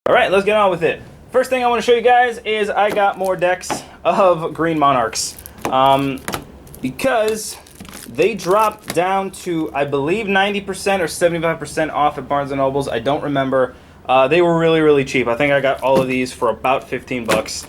Alright, let's get on with it. First thing I want to show you guys is I got more decks of green Monarchs. Because they dropped down to, I believe, 90% or 75% off at Barnes & Nobles. I don't remember. They were really, really cheap. I think I got all of these for about 15 bucks.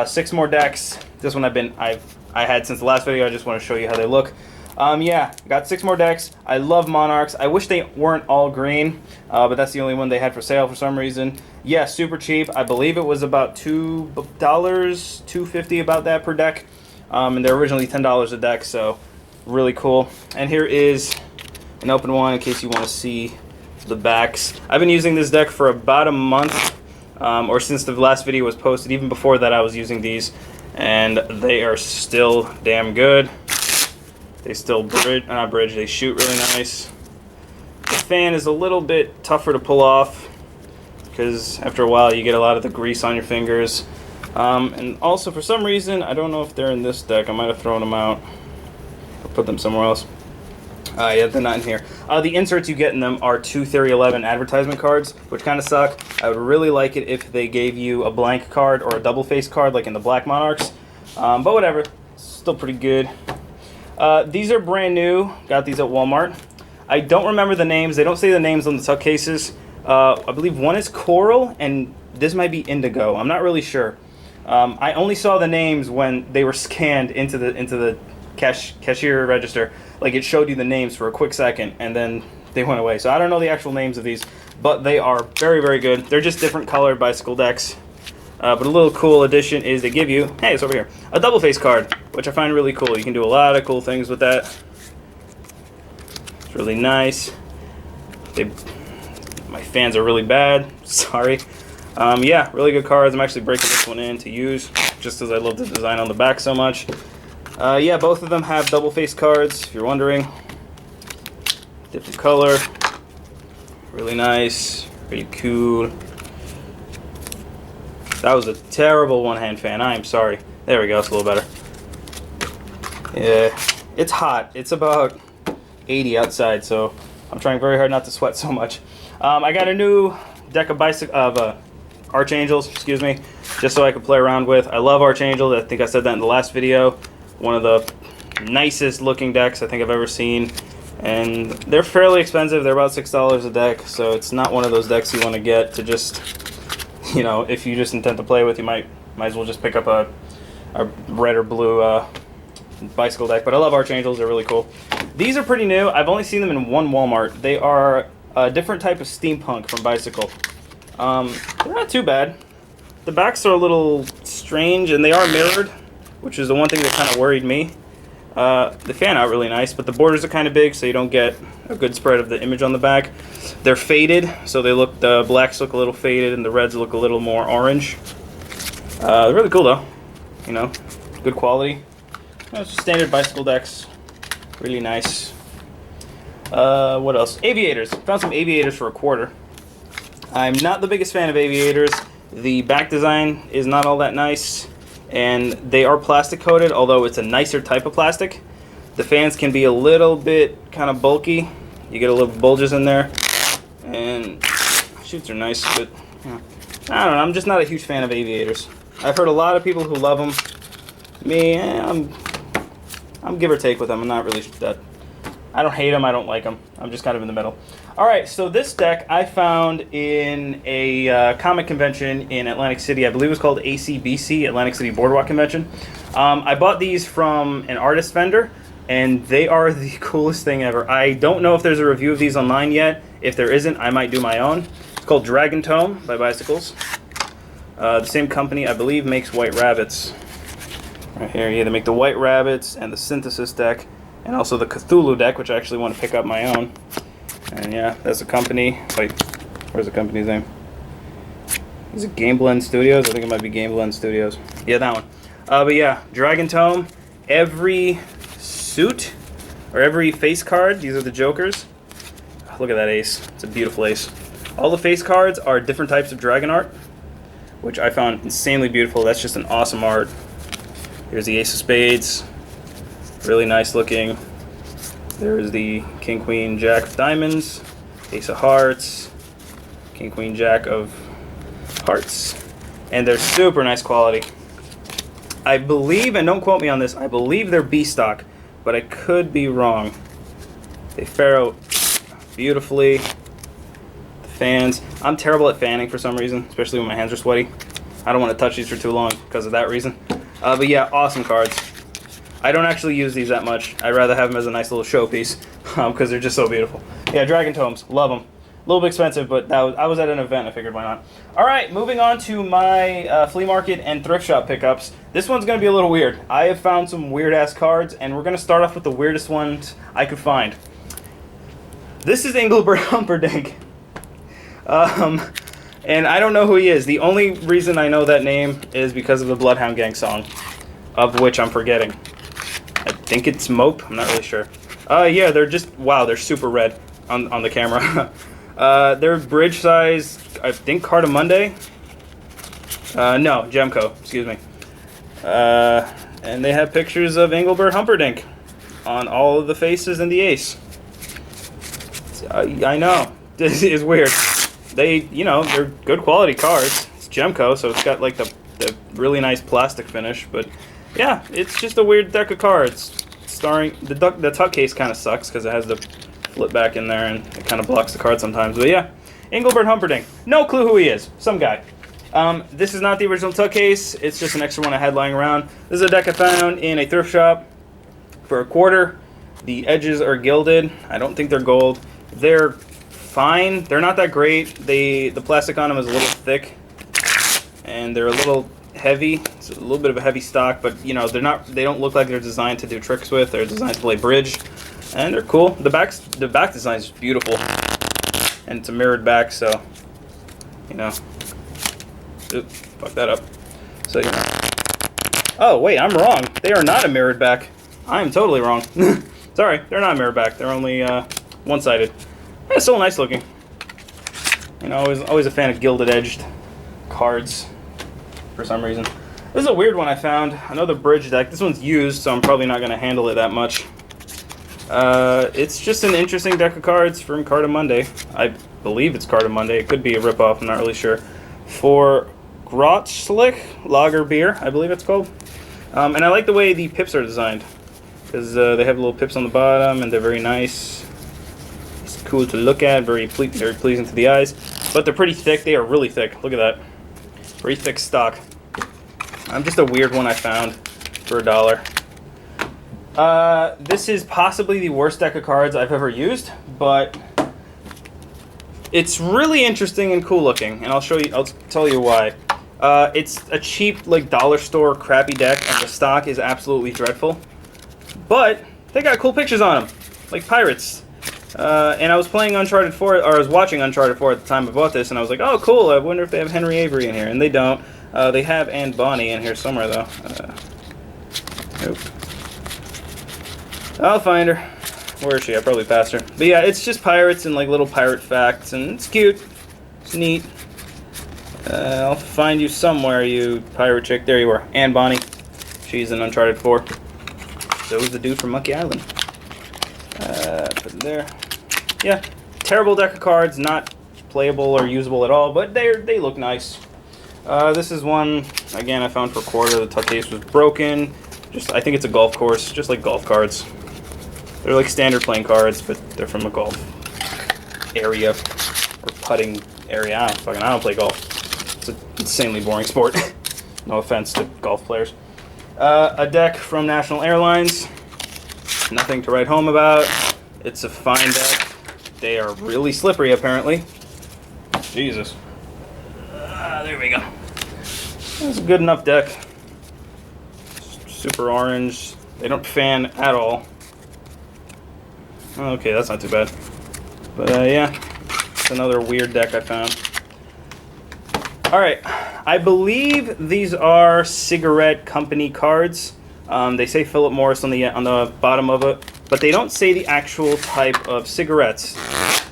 6 more decks. This one I had since the last video. I just want to show you how they look. Yeah, got 6 more decks. I love Monarchs. I wish they weren't all green, but that's the only one they had for sale for some reason. Yeah, super cheap. I believe it was about $2, $2.50 about that per deck. And they're originally $10 a deck, so really cool. And here is an open one in case you want to see the backs. I've been using this deck for about a month, or since the last video was posted. Even before that I was using these, and they are still damn good. They still they shoot really nice. The fan is a little bit tougher to pull off because after a while you get a lot of the grease on your fingers. And also for some reason, I don't know if they're in this deck, I might have thrown them out or put them somewhere else. Yeah, they're not in here. The inserts you get in them are 2 Theory 11 advertisement cards, which kind of suck. I would really like it if they gave you a blank card or a double face card like in the Black Monarchs. But whatever, still pretty good. These are brand new. Got these at Walmart. I don't remember the names. They don't say the names on the tuck cases. I believe one is Coral and this might be Indigo. I'm not really sure. I only saw the names when they were scanned into the cashier register. Like it showed you the names for a quick second and then they went away. So I don't know the actual names of these, but they are very, very good. They're just different colored bicycle decks. But a little cool addition is they give you, hey, it's over here, a double face card, which I find really cool. You can do a lot of cool things with that. It's really nice. My fans are really bad, sorry. Yeah, really good cards. I'm actually breaking this one in to use, just as I love the design on the back so much. Yeah, both of them have double face cards, if you're wondering. Different color. Really nice, pretty cool. That was a terrible one-hand fan. I am sorry. There we go. It's a little better. Yeah, it's hot. It's about 80 outside, so I'm trying very hard not to sweat so much. I got a new deck of Archangels, excuse me, just so I could play around with. I love Archangels. I think I said that in the last video. One of the nicest looking decks I think I've ever seen, and they're fairly expensive. They're about $6 a deck, so it's not one of those decks you want to get to just, you know, if you just intend to play with, you might as well just pick up a red or blue bicycle deck. But I love Archangels. They're really cool. These are pretty new. I've only seen them in one Walmart. They are a different type of steampunk from bicycle. They're not too bad. The backs are a little strange, and they are mirrored, which is the one thing that kind of worried me. They fan out really nice, but the borders are kind of big, so you don't get a good spread of the image on the back. They're faded, so the blacks look a little faded, and the reds look a little more orange. They're really cool, though. You know, good quality. It's just standard bicycle decks. Really nice. What else? Aviators. Found some Aviators for $1. I'm not the biggest fan of Aviators. The back design is not all that nice, and they are plastic coated, although it's a nicer type of plastic. The fans can be a little bit kind of bulky. You get a little bulges in there, and shoots are nice, but yeah. I don't know, I'm just not a huge fan of Aviators. I've heard a lot of people who love them. Me, I'm give or take with them. I'm not really that. I don't hate them, I don't like them. I'm just kind of in the middle. Alright, so this deck I found in a comic convention in Atlantic City. I believe it was called ACBC, Atlantic City Boardwalk Convention. I bought these from an artist vendor, and they are the coolest thing ever. I don't know if there's a review of these online yet. If there isn't, I might do my own. It's called Dragon Tome by Bicycles. The same company, I believe, makes White Rabbits. Right here, yeah, they make the White Rabbits and the Synthesis deck, and also the Cthulhu deck, which I actually want to pick up my own. And yeah, that's a company. Wait, where's the company's name? Is it Game Blend Studios? I think it might be Game Blend Studios. Yeah, that one. But yeah, Dragon Tome. Every suit, or every face card, these are the Jokers. Look at that ace. It's a beautiful ace. All the face cards are different types of dragon art, which I found insanely beautiful. That's just an awesome art. Here's the Ace of Spades. Really nice looking. There's the King, Queen, Jack of Diamonds, Ace of Hearts, King, Queen, Jack of parts. And they're super nice quality. I believe, and don't quote me on this, I believe they're B stock, but I could be wrong. They fare out beautifully. The fans. I'm terrible at fanning for some reason, especially when my hands are sweaty. I don't want to touch these for too long because of that reason. But yeah, awesome cards. I don't actually use these that much. I'd rather have them as a nice little showpiece because they're just so beautiful. Yeah, Dragon Tomes. Love them. A little bit expensive, but I was at an event. I figured why not. All right, moving on to my flea market and thrift shop pickups. This one's going to be a little weird. I have found some weird-ass cards, and we're going to start off with the weirdest ones I could find. This is Engelbert Humperdinck. And I don't know who he is. The only reason I know that name is because of the Bloodhound Gang song, of which I'm forgetting. I think it's Mope. I'm not really sure. Yeah, they're just, wow, they're super red on the camera. They're bridge size, I think Cardamonde. No, Gemco, excuse me. And they have pictures of Engelbert Humperdinck on all of the faces and the ace. I know, this is weird. They, you know, they're good quality cards. It's Gemco, so it's got like the really nice plastic finish. But yeah, it's just a weird deck of cards. Starring the tuck case kind of sucks because it has the flip back in there and it kind of blocks the card sometimes. But yeah, Engelbert Humperdinck. No clue who he is. Some guy. This is not the original tuck case. It's just an extra one I had lying around. This is a deck I found in a thrift shop for $1. The edges are gilded. I don't think they're gold. They're fine. They're not that great. The plastic on them is a little thick, and they're a little heavy. It's a little bit of a heavy stock, but you know, they don't look like they're designed to do tricks with. They're designed to play bridge, and they're cool. The back design is beautiful, and it's a mirrored back, so you know. Oops, fuck that up. So you know. Oh wait, I'm wrong. They are not a mirrored back. I am totally wrong. Sorry, they're not a mirrored back. They're only one-sided. Yeah, still nice looking. You know, always a fan of gilded edged cards for some reason. This is a weird one I found. Another bridge deck. This one's used, so I'm probably not going to handle it that much. It's just an interesting deck of cards from Cardamonde. I believe it's Cardamonde. It could be a ripoff. I'm not really sure. For Grotzlich Lager Beer, I believe it's called. And I like the way the pips are designed because they have little pips on the bottom and they're very nice. It's cool to look at, very pleasing to the eyes. But they're pretty thick. They are really thick. Look at that. Very thick stock. Just a weird one I found for $1. This is possibly the worst deck of cards I've ever used, but it's really interesting and cool looking, and I'll tell you why. It's a cheap, like, dollar store crappy deck, and the stock is absolutely dreadful. But they got cool pictures on them, like pirates. And I was playing Uncharted 4, or I was watching Uncharted 4 at the time I bought this, and I was like, oh, cool, I wonder if they have Henry Avery in here. And they don't. They have Anne Bonny in here somewhere, though. Nope. I'll find her. Where is she? I probably passed her. But yeah, it's just pirates and like little pirate facts, and it's cute. It's neat. I'll find you somewhere, you pirate chick. There you are. Anne Bonny. She's in Uncharted 4. So is the dude from Monkey Island. Put it there. Yeah, terrible deck of cards, not playable or usable at all, but they look nice. This is one, again, I found for $1. The tuck case was broken. I think it's a golf course, just like golf cards. They're like standard playing cards, but they're from a golf area or putting area. I don't play golf. It's an insanely boring sport. No offense to golf players. A deck from National Airlines. Nothing to write home about. It's a fine deck. They are really slippery, apparently. Jesus. There we go. It's a good enough deck. Super orange. They don't fan at all. Okay, that's not too bad. But yeah, it's another weird deck I found. Alright, I believe these are cigarette company cards. They say Philip Morris on the bottom of it, but they don't say the actual type of cigarettes.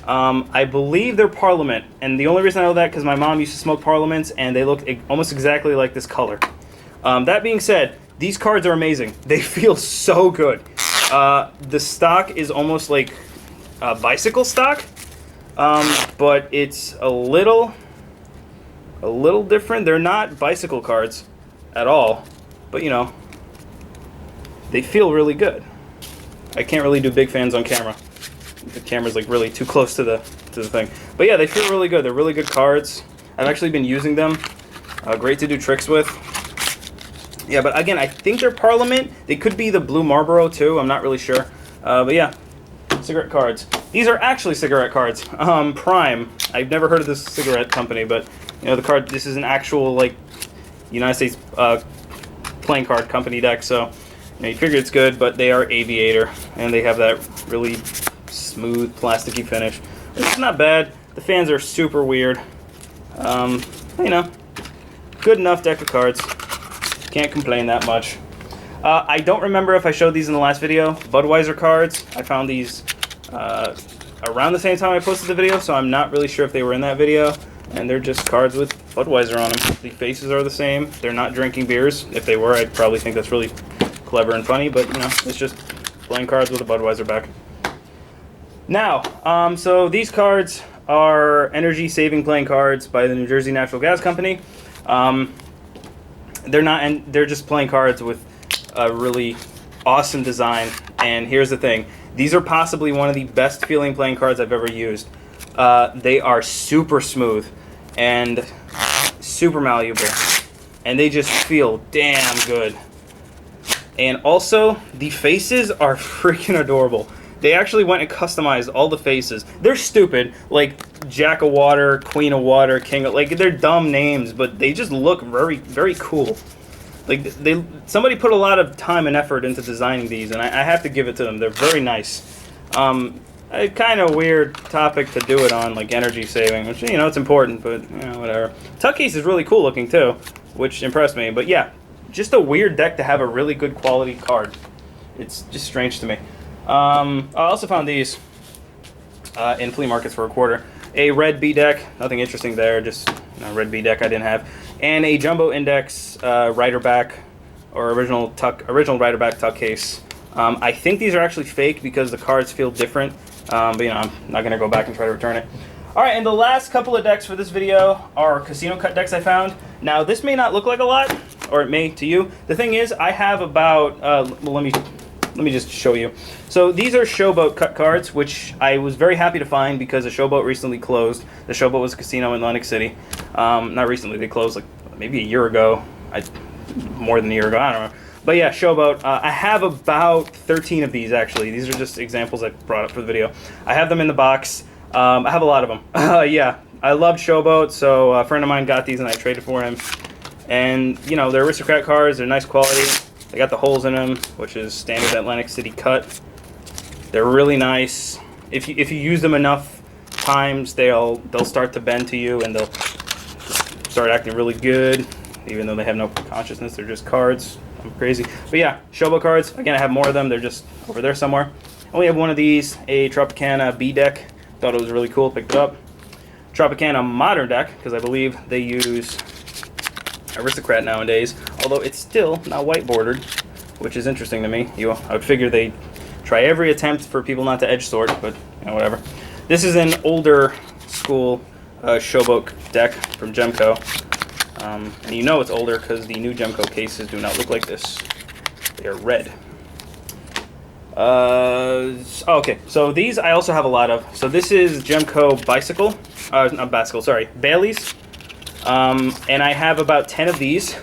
I believe they're Parliament, and the only reason I know that because my mom used to smoke Parliaments, and they look almost exactly like this color. That being said, these cards are amazing. They feel so good. The stock is almost like bicycle stock, but it's a little a little different. They're not bicycle cards at all, but you know, they feel really good. I can't really do big fans on camera. The camera's like really too close to the thing. But yeah, they feel really good. They're really good cards. I've actually been using them. Great to do tricks with. Yeah, but again, I think they're Parliament. They could be the Blue Marlboro too. I'm not really sure. But yeah, cigarette cards. These are actually cigarette cards. Prime. I've never heard of this cigarette company, but you know the card. This is an actual like United States playing card company deck. So you know, you figure it's good, but they are Aviator, and they have that really smooth, plasticky finish. It's not bad. The fans are super weird. You know, good enough deck of cards. Can't complain that much. I don't remember if I showed these in the last video. Budweiser cards. I found these around the same time I posted the video, so I'm not really sure if they were in that video. And they're just cards with Budweiser on them. The faces are the same. They're not drinking beers. If they were, I'd probably think that's really clever and funny, but you know, it's just playing cards with a Budweiser back. Now, so these cards are energy-saving playing cards by the New Jersey Natural Gas Company. They're just playing cards with a really awesome design. And here's the thing: these are possibly one of the best feeling playing cards I've ever used. They are super smooth and super malleable, and they just feel damn good. And also, the faces are freaking adorable. They actually went and customized all the faces. They're stupid, like Jack of Water, Queen of Water, King of... Like, they're dumb names, but they just look very, very cool. Like, somebody put a lot of time and effort into designing these, and I have to give it to them. They're very nice. A kind of weird topic to do it on, like energy saving, which, you know, it's important, but, you know, whatever. Tuck case is really cool looking, too, which impressed me. But, yeah, just a weird deck to have a really good quality card. It's just strange to me. I also found these in flea markets for $1. A red B deck, nothing interesting there, just a red B deck I didn't have, and a Jumbo Index Rider back or original Rider back tuck case. I think these are actually fake because the cards feel different, but you know, I'm not gonna go back and try to return it. All right, and the last couple of decks for this video are casino cut decks I found. Now this may not look like a lot, or it may to you. The thing is, I have about well, let me just show you. So these are Showboat cut cards, which I was very happy to find because the Showboat recently closed. The Showboat was a casino in Atlantic City. Not recently, they closed like maybe a year ago. More than a year ago, I don't know. But yeah, Showboat. I have about 13 of these actually. These are just examples I brought up for the video. I have them in the box. I have a lot of them. Yeah, I love Showboat, so a friend of mine got these and I traded for him. And you know, they're aristocrat cards. They're nice quality. They got the holes in them, which is standard Atlantic City cut. They're really nice. If you use them enough times, they'll start to bend to you and they'll start acting really good, even though they have no consciousness. They're just cards. I'm crazy. But yeah, Showboat cards. Again, I have more of them. They're just over there somewhere. I only have one of these, a Tropicana B deck. Thought it was really cool. Picked it up. Tropicana Modern deck, because I believe they use Aristocrat nowadays, although it's still not white bordered, which is interesting to me. I would figure they try every attempt for people not to edge sort, but you know, whatever. This is an older school Showboat deck from Gemco, and you know it's older because the new Gemco cases do not look like this. They are red. Okay, so these I also have a lot of. So this is Gemco Bicycle, not Bicycle, sorry, Bailey's. And I have about 10 of these.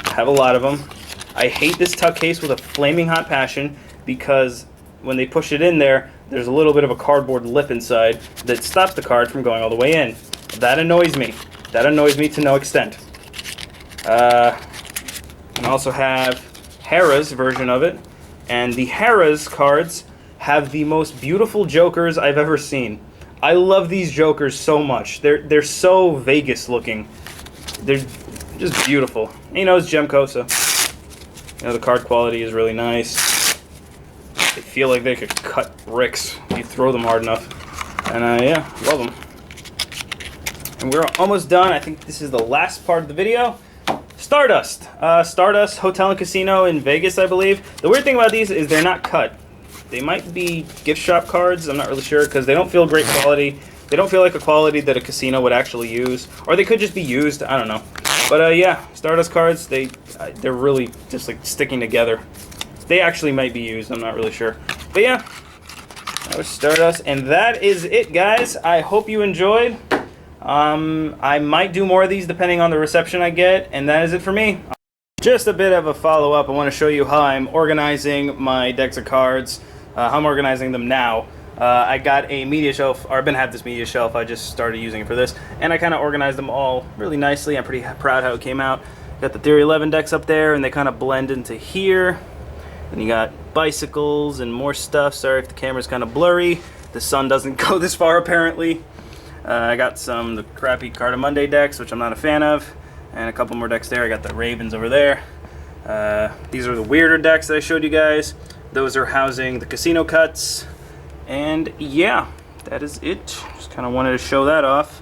I have a lot of them. I hate this tuck case with a flaming hot passion because when they push it in there, there's a little bit of a cardboard lip inside that stops the card from going all the way in. That annoys me. That annoys me to no extent. I also have Harrah's version of it. And the Harrah's cards have the most beautiful jokers I've ever seen. I love these jokers so much. They're so Vegas looking. They're just beautiful. And, you know, it's Gemco, so you know the card quality is really nice. They feel like they could cut bricks if you throw them hard enough. And yeah, love them. And we're almost done. I think this is the last part of the video. Stardust. Stardust Hotel and Casino in Vegas, I believe. The weird thing about these is they're not cut. They might be gift shop cards. I'm not really sure because they don't feel great quality. They don't feel like a quality that a casino would actually use, or they could just be used. I don't know. But yeah, Stardust cards, they're really just like sticking together. They actually might be used. I'm not really sure. But yeah, that was Stardust, and that is it, guys. I hope you enjoyed. I might do more of these depending on the reception I get, and that is it for me. Just a bit of a follow-up. I want to show you how I'm organizing my decks of cards, how I'm organizing them now. I got a media shelf, or I've been had this media shelf. I just started using it for this, and I kind of organized them all really nicely. I'm pretty proud how it came out. Got the Theory 11 decks up there, and they kind of blend into here. And you got bicycles and more stuff. Sorry if the camera's kind of blurry. The sun doesn't go this far, apparently. I got the crappy Card of Monday decks, which I'm not a fan of, and a couple more decks there. I got the Ravens over there. These are the weirder decks that I showed you guys. Those are housing the casino cuts. And yeah, that is it. Just kind of wanted to show that off.